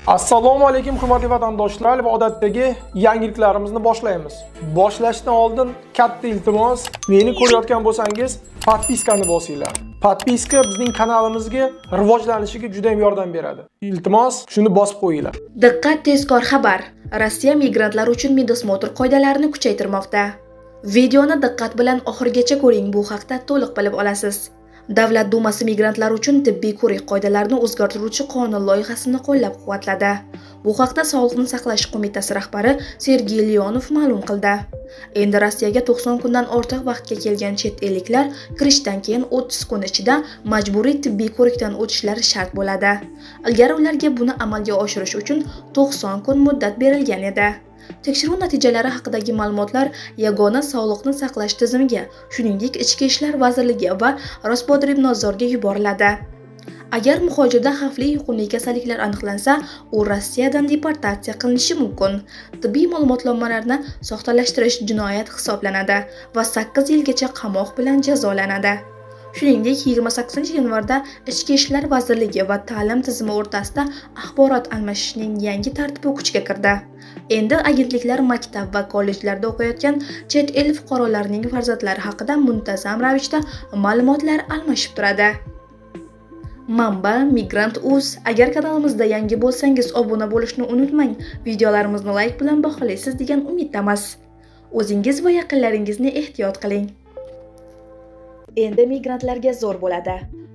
Assalomu alaykum hurmatli vatandoshlar va odatdagi yangiliklarimizni boshlaymiz. Boshlashdan oldin katta iltimos, meni ko'rayotgan bo'lsangiz, podpiskani bosinglar. Podpiska bizning kanalimizga rivojlanishiga juda ham yordam beradi. Iltimos, shuni bosib qo'yinglar. Diqqat, tezkor xabar. Rossiya migrantlar uchun medosmotr qoidalarini kuchaytirmoqda. Videoni diqqat bilan oxirigacha ko'ring, bu haqda to'liq bilib olasiz. Davlat Dumasi migrantlar uchun tibbiy ko'rik qoidalarini o'zgartiruvchi qonun loyihasini qo'llab-quvvatladi. Bu haqda Sog'liqni saqlash qo'mitasi rahbari Sergey Leonov ma'lum qildi. Endi Rossiyaga 90 kundan ortiq vaqtga kelgan chet elliklar kirishdan keyin 30 kun ichida majburiy tibbiy ko'rikdan o'tishlari shart bo'ladi. Ilgari ularga buni amalga oshirish uchun 90 kun muddat berilgan edi. Tekshiruv natijalari haqidagi ma'lumotlar yagona sog'liqni saqlash tizimiga, shuningdek Ichki ishlar vazirligi va Rospodrebnadzorga yuboriladi. Agar muhojirda xavfli yuqumli kasalliklar aniqlansa, u Rossiyadan deportatsiya qilinishi mumkin. Tibbiy ma'lumotnomalarni soxtalashtirish jinoyat hisoblanadi va 8 yilgacha qamoq bilan jazolanadi. Shuningdek, 28-yanvarda Ichki ishlar vazirligi va ta'lim tizimi o'rtasida axborot almashishning yangi tartibi kuchga kirdi. Endi agentliklar maktab va kollejlarda o'qiyotgan chet el fuqarolarining farzandlari haqida muntazam ravishda ma'lumotlar almashib turadi. Manba Migrant.uz. Agar kanalimizda yangi bo'lsangiz, obuna bo'lishni unutmang. Videolarimizni like bilan baholaysiz degan umiddamiz. O'zingiz va yaqinlaringizni ehtiyot qiling. Endi migrantlarga zo'r bo'ladi.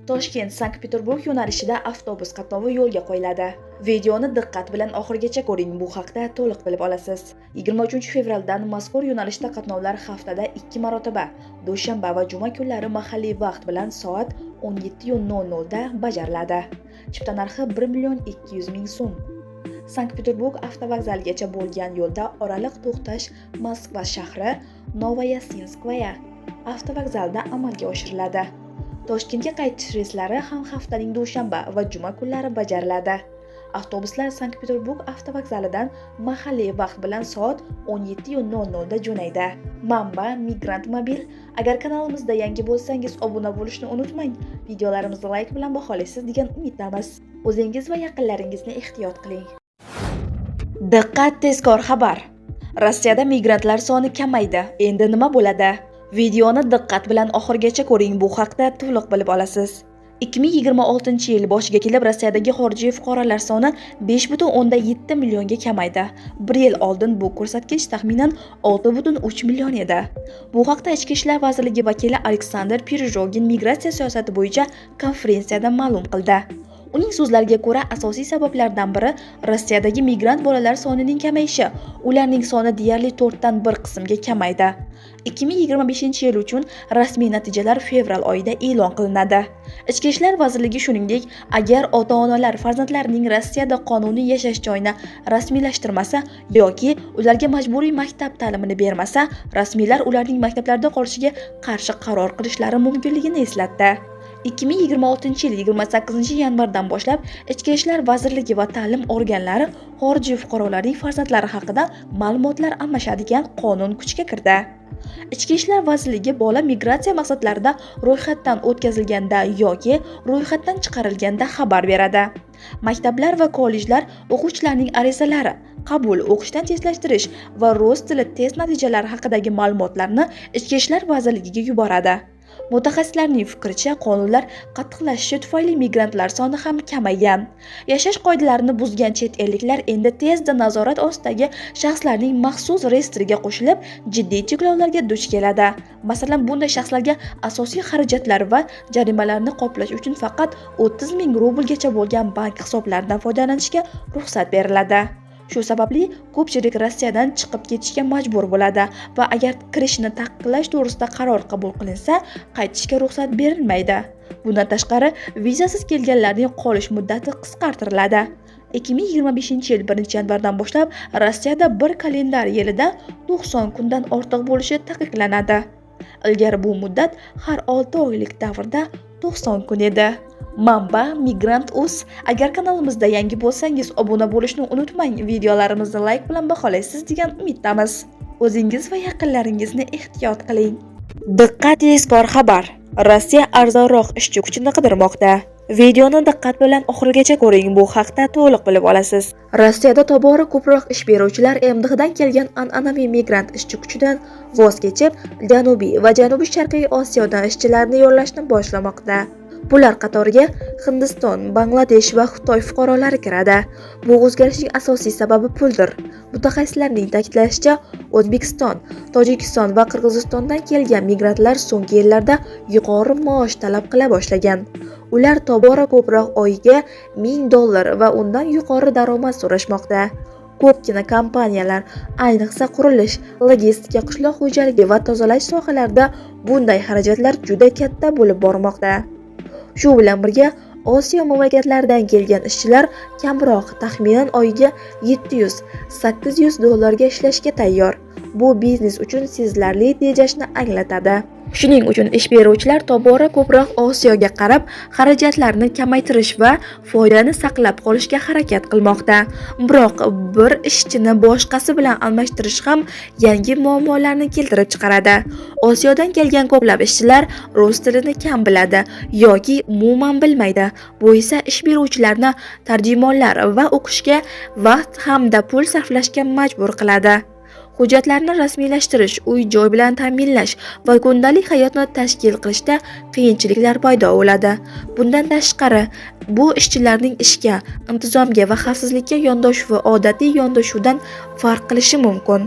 Toshkent-Sankt-Peterburg yo'nalishida avtobus qatnovi yo'lga qo'yiladi. Videoni diqqat bilan oxirigacha ko'ring, bu haqda to'liq bilib olasiz. 23 fevraldan mazkur yo'nalishda qatnovlar haftada 2 marotaba, dushanba va juma kunlari mahalliy vaqt bilan soat 17:00 da bajariladi. Chipta narxi 1.200.000 so'm. Sankt-Peterburg avtovokzaligacha bo'lgan yo'lda oraliq to'xtash Moskva shahri Novoyasinskaya avtovokzalida amalga oshiriladi. Toshkentga qaytish reyslari ham haftaning dushanba va juma kunlari bajariladi. Avtobuslar Sankt-Peterburg avtovokzalidan mahalliy vaqt bilan soat 17:00 da jo'naydi. Manba Migrant Mobil. Agar kanalimizda yangi bo'lsangiz, obuna bo'lishni unutmang. Videolarimizni like bilan baholaysiz degan umiddamiz. O'zingiz va yaqinlaringizni ehtiyot qiling. Diqqat, tezkor xabar. Rossiyada migrantlar soni kamaydi. Endi nima bo'ladi? Videoni diqqat bilan oxirigacha ko'ring, bu haqda to'liq bilib olasiz. 2026-yil boshiga kelib Rossiyadagi xorijiy fuqarolar soni 5.7 millionga kamaydi. 1 yil oldin bu ko'rsatkich taxminan 6.3 million edi. Bu haqda Ichki ishlar vazirligi vakili Aleksandr Pirojogin migratsiya siyosati bo'yicha konferensiyada ma'lum qildi. Uning so'zlariga ko'ra, asosiy sabablardan biri Rossiyadagi migrant bolalar sonining kamayishi. Ularning soni deyarli 4 dan 1 qismga kamaydi. 2025-yil uchun rasmiy natijalar fevral oyida e'lon qilinadi. Ichki ishlar vazirligi shuningdek, agar ota-onalar farzandlarining Rossiyada qonuniy yashash joyini rasmiylashtirmasa yoki ularga majburiy maktab ta'limini bermasa, rasmiylar ularning maktablarda qolishiga qarshi qaror qilishlari mumkinligini eslatdi. 2026-yil 28-yanvardan boshlab Ichki ishlar vazirligi va ta'lim organlari xorijiy fuqarolarning farzandlari haqida ma'lumotlar almashadigan qonun kuchga kirdi. Ichki ishlar vazirligi bola migratsiya maqsadlarida ro'yxatdan o'tkazilganda yoki ro'yxatdan chiqarilganda xabar beradi. Maktablar va kollejlar o'quvchilarning arizalari, qabul, o'qishdan tezlashtirish va rus tili test natijalari haqidagi ma'lumotlarni Ichki ishlar vazirligiga yuboradi. Mutaxassislarning fikricha, qonunlar qattiqlashishi tufayli migrantlar soni ham kamaygan. Yashash qoidalarini buzgan chet elliklar endi tezda nazorat ostidagi shaxslarning maxsus reyestriga qo'shilib, jiddiy cheklovlarga duch keladi. Masalan, bunday shaxslarga asosiy xarajatlar va jarimalarni qoplash uchun faqat 30 ming rublgacha bo'lgan bank hisoblaridan foydalanishga ruxsat beriladi. Shu sababli ko'pchilik Rossiyadan chiqib ketishga majbur bo'ladi va agar kirishni taqiqlash to'g'risida qaror qabul qilinsa, qaytishga ruxsat berilmaydi. Bundan tashqari, vizasiz kelganlarning qolish muddati qisqartiriladi. 2025-yil 1-yanvardan boshlab Rossiyada bir kalendar yilida 90 kundan ortiq bo'lishi taqiqlanadi. Ilgari bu muddat har 6 oylik davrda 90 kun edi. Manba Migrant.uz. Agar kanalimizda yangi bo'lsangiz, obuna bo'lishni unutmang. Videolarimizni like bilan baholaysiz degan umiddamiz. O'zingiz va yaqinlaringizni ehtiyot qiling. Diqqat, tezkor xabar. Rossiya arzonroq ishchi kuchini qidirmoqda. Videoni diqqat bilan oxirigacha ko'ring, bu haqda to'liq bilib olasiz. Rossiyada tobora ko'proq ish beruvchilar MDHdan kelgan an'anaviy migrant ishchi kuchidan voz kechib, Janubiy va Janubi-Sharqiy Osiyodan ishchilarni yollashni boshlamoqda. Bular qatoriga Hindiston, Bangladesh va Xitoy fuqarolari kiradi. Bu o'zgarishning asosiy sababi puldir. Mutaxassislarning ta'kidlashicha, O'zbekiston, Tojikiston va Qirg'izistondan kelgan migrantlar so'nggi yillarda yuqori maosh talab qila boshlagan. Ular tobora ko'proq oyiga $1000 va undan yuqori daromad so'rashmoqda. Ko'pgina kompaniyalar, ayniqsa qurilish, logistika, qishloq xo'jaligi va tozalash sohalarida bunday xarajatlar juda katta bo'lib bormoqda. Shu bilan birga Osiyo mamlakatlaridan kelgan ishchilar kamroq, taxminan oyiga $700-800 ishlashga tayyor. Bu biznes uchun sezilarli tejashni anglatadi. Shuning uchun ish beruvchilar tobora ko'proq Osiyoga qarab, xarajatlarni kamaytirish va foydani saqlab qolishga harakat qilmoqda. Biroq bir ishchini boshqasi bilan almashtirish ham yangi muammolarni keltirib chiqaradi. Osiyodan kelgan ko'plab ishchilar rus tilini kam biladi yoki umuman bilmaydi. Bu esa ish beruvchilarni tarjimonlar va o'qishga vaqt hamda pul sarflashga majbur qiladi. Hujjatlarni rasmiylashtirish, uy-joy bilan ta'minlash va kundalik hayotni tashkil qilishda qiyinchiliklar paydo bo'ladi. Bundan tashqari, bu ishchilarning ishga, intizomga va xavfsizlikka yondashuvi odatiy yondashuvdan farq qilishi mumkin.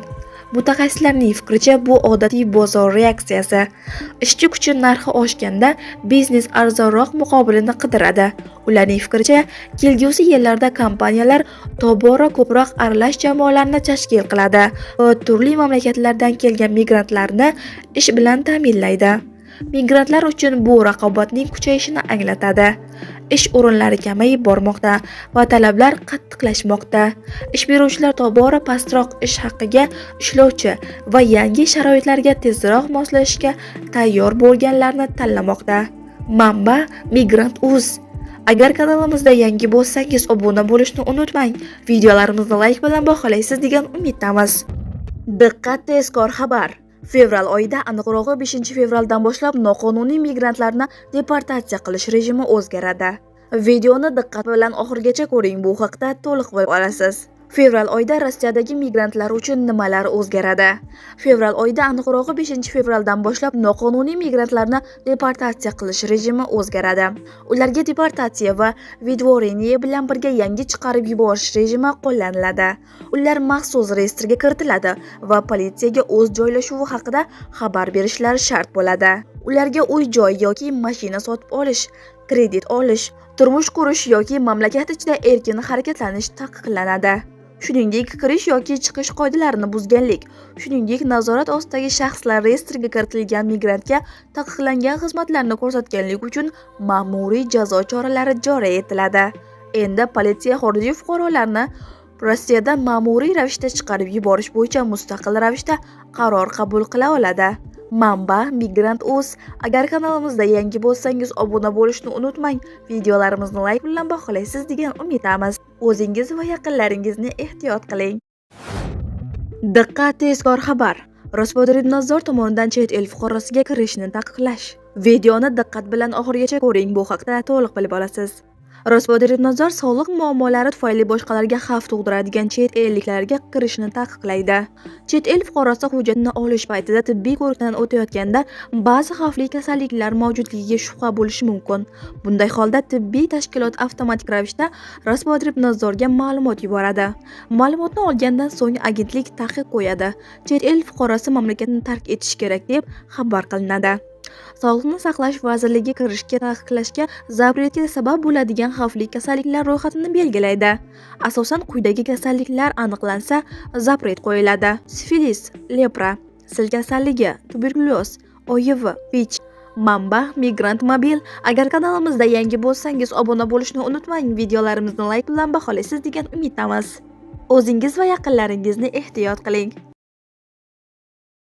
Mutaxassislarning fikricha, bu odatiy bozor reaksiyasi. Ishchi kuchi narxi oshganda biznes arzonroq muqobilini qidiradi. Ularning fikricha, kelgusi yillarda kompaniyalar tobora ko'proq aralash jamoalarni tashkil qiladi va turli mamlakatlardan kelgan migrantlarni ish bilan ta'minlaydi. Migrantlar uchun bu raqobatning kuchayishini anglatadi. Ish o'rinlari kamayib bormoqda va talablar qattiqlashmoqda. Ish beruvchilar tobora pastroq ish haqiga ishlovchi va yangi sharoitlarga tezroq moslashishga tayyor bo'lganlarni tanlamoqda. Manba: Migrant.uz. Agar kanalimizda yangi bo'lsangiz, obuna bo'lishni unutmang. Videolarimizni layk bilan baholaysiz degan umiddamiz. Diqqat, tezkor xabar. Fevral oyida, aniqrog'i 5-fevraldan boshlab noqonuniy migrantlarni deportatsiya qilish rejimi o'zgaradi. Videoni diqqat bilan oxirigacha ko'ring, bu haqda to'liq bilib olasiz. Fevral oyida Rossiyadagi migrantlar uchun nimalar o'zgaradi? Fevral oyida, aniqrog'i 5-fevraldan boshlab noqonuniy migrantlarni deportatsiya qilish rejimi o'zgaradi. Ularga deportatsiya va vidvoreniya bilan birga yangi chiqarib yuborish rejimi qo'llaniladi. Ular maxsus reyestrga kiritiladi va politsiyaga o'z joylashuvi haqida xabar berishlari shart bo'ladi. Ularga uy-joy yoki mashina sotib olish, kredit olish, turmush qurish yoki mamlakat ichida erkin harakatlanish taqiqlanadi. Shuningdek, kirish yoki chiqish qoidalarini buzganlik, shuningdek, nazorat ostidagi shaxslar reyestriga kiritilgan migrantga taqiqlangan xizmatlarni ko'rsatganlik uchun ma'muriy jazo choralari joriy etiladi. Endi politsiya xorijiy fuqarolarni Rossiyadan ma'muriy ravishda chiqarib yuborish bo'yicha mustaqil ravishda qaror qabul qila oladi. Manba: Migrant.uz. Agar kanalimizda yangi bo'lsangiz, obuna bo'lishni unutmang. Videolarimizni layk bilan baholaysiz degan umiddamiz. O'zingiz va yaqinlaringizni ehtiyot qiling. Diqqat, tezkor xabar. Rospodrebnadzor tomonidan chet el fuqarosiga kirishni taqiqlash. Videoni diqqat bilan oxirigacha ko'ring, bu haqda to'liq bilib olasiz. Rospodrebnadzor soliq muammolari tufayli boshqalarga xavf tug'diradigan chet elliklarga kirishni taqiqlaydi. Chet el fuqarosi hujjatni olish paytida tibbiy ko'rikdan o'tayotganda ba'zi xavfli kasalliklar mavjudligiga shubha bo'lishi mumkin. Bunday holda tibbiy tashkilot avtomatik ravishda Rospodrebnadzorga ma'lumot yuboradi. Ma'lumotni olgandan so'ng agentlik taqiq qo'yadi. Chet el fuqarosi mamlakatni tark etishi kerak deb xabar qilinadi. Sog'liqni saqlash vazirligi kirishga taqiqlashga zapretga sabab bo'ladigan xavfli kasalliklar ro'yxatini belgilaydi. Asosan quyidagi kasalliklar aniqlansa, zapret qo'yiladi: sifilis, lepra, sil kasalligi, tuberkulyoz, OIV, VICH. Manba: Migrant Mobil. Agar kanalimizda yangi bo'lsangiz, obuna bo'lishni unutmang. Videolarimizni layk bilan baholaysiz degan umiddamiz. O'zingiz va yaqinlaringizni ehtiyot qiling.